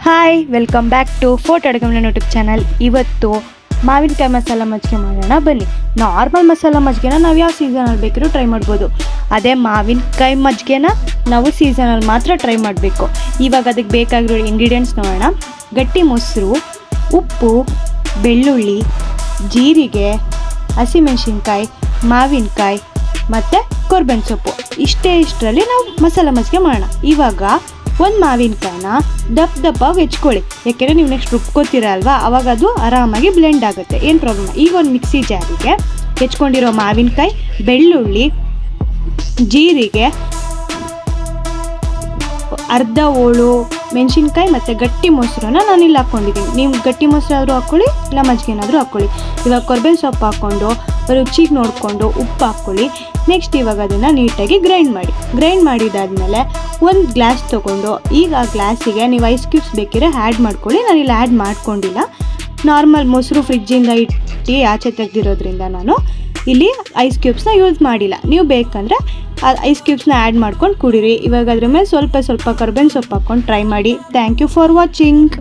Hi, welcome back to fort ಅಡುಗೆ ಮನೆ YouTube channel. ಇವತ್ತು ಮಾವಿನಕಾಯಿ ಮಸಾಲ ಮಜ್ಜಿಗೆ ಮಾಡೋಣ ಬನ್ನಿ. ನಾರ್ಮಲ್ ಮಸಾಲ ಮಜ್ಜಿಗೆನ ನಾವು ಯಾವ ಸೀಸನಲ್ಲಿ ಬೇಕಿದ್ರೂ ಟ್ರೈ ಮಾಡ್ಬೋದು. ಅದೇ ಮಾವಿನಕಾಯಿ ಮಜ್ಜಿಗೆನ ನಾವು ಸೀಸನಲ್ಲಿ ಮಾತ್ರ ಟ್ರೈ ಮಾಡಬೇಕು. ಇವಾಗ ಅದಕ್ಕೆ ಬೇಕಾಗಿರೋ ಇಂಗ್ರೀಡಿಯೆಂಟ್ಸ್ ನೋಡೋಣ. ಗಟ್ಟಿ ಮೊಸರು, ಉಪ್ಪು, ಬೆಳ್ಳುಳ್ಳಿ, ಜೀರಿಗೆ, ಹಸಿಮೆಣಸಿನ್ಕಾಯಿ, ಮಾವಿನಕಾಯಿ ಮತ್ತು ಕೊರ್ಬೇವಿನ ಸೊಪ್ಪು. ಇಷ್ಟರಲ್ಲಿ ನಾವು ಮಸಾಲ ಮಜ್ಜಿಗೆ ಮಾಡೋಣ. ಇವಾಗ ಒಂದು ಮಾವಿನಕಾಯಿನ ದಪ್ಪಗೆ ಹೆಚ್ಕೊಳ್ಳಿ. ಯಾಕೆಂದರೆ ನೀವು ನೆಕ್ಸ್ಟ್ ರುಬ್ಕೋತೀರ ಅಲ್ವಾ, ಅವಾಗ ಅದು ಆರಾಮಾಗಿ ಬ್ಲೆಂಡ್ ಆಗುತ್ತೆ, ಏನು ಪ್ರಾಬ್ಲಮ್. ಈಗ ಒಂದು ಮಿಕ್ಸಿ ಜಾರಿಗೆ ಹೆಚ್ಕೊಂಡಿರೋ ಮಾವಿನಕಾಯಿ, ಬೆಳ್ಳುಳ್ಳಿ, ಜೀರಿಗೆ, ಅರ್ಧ ಹೋಳು ಮೆಣಸಿನ್ಕಾಯಿ ಮತ್ತು ಗಟ್ಟಿ ಮೊಸರನ್ನ ನಾನು ಇಲ್ಲಿ ಹಾಕ್ಕೊಂಡಿದ್ದೀನಿ. ನೀವು ಗಟ್ಟಿ ಮೊಸರಾದರೂ ಹಾಕ್ಕೊಳ್ಳಿ, ಇಲ್ಲ ಮಜ್ಜಿಗೆನಾದರೂ ಹಾಕ್ಕೊಳ್ಳಿ. ಇವಾಗ ಕೊರ್ಬೇವಿನ ಸೊಪ್ಪು ಹಾಕ್ಕೊಂಡು ರುಚಿಗೆ ನೋಡಿಕೊಂಡು ಉಪ್ಪು ಹಾಕ್ಕೊಳ್ಳಿ. ನೆಕ್ಸ್ಟ್ ಇವಾಗ ಅದನ್ನು ನೀಟಾಗಿ ಗ್ರೈಂಡ್ ಮಾಡಿದಾದ್ಮೇಲೆ ಒಂದು ಗ್ಲಾಸ್ ತೊಗೊಂಡು, ಈಗ ಆ ಗ್ಲಾಸಿಗೆ ನೀವು ಐಸ್ ಕ್ಯೂಬ್ಸ್ ಬೇಕಿದ್ರೆ ಆ್ಯಡ್ ಮಾಡ್ಕೊಳ್ಳಿ. ನಾನಿಲ್ಲಿ ಆ್ಯಡ್ ಮಾಡ್ಕೊಂಡಿಲ್ಲ. ನಾರ್ಮಲ್ ಮೊಸರು ಫ್ರಿಜ್ಜಿಂದ ಇಟ್ಟು ಆಚೆ ತೆಗೆದಿರೋದ್ರಿಂದ ನಾನು ಇಲ್ಲಿ ಐಸ್ ಕ್ಯೂಬ್ಸ್ನ ಯೂಸ್ ಮಾಡಿಲ್ಲ. ನೀವು ಬೇಕಂದರೆ ಆ ಐಸ್ ಕ್ಯೂಬ್ಸ್ನ ಆ್ಯಡ್ ಮಾಡ್ಕೊಂಡು ಕುಡೀರಿ. ಇವಾಗ ಅದ್ರ ಮೇಲೆ ಸ್ವಲ್ಪ ಕೊರ್ಬೇವಿನ ಸೊಪ್ಪು ಹಾಕ್ಕೊಂಡು ಟ್ರೈ ಮಾಡಿ. Thank you for watching.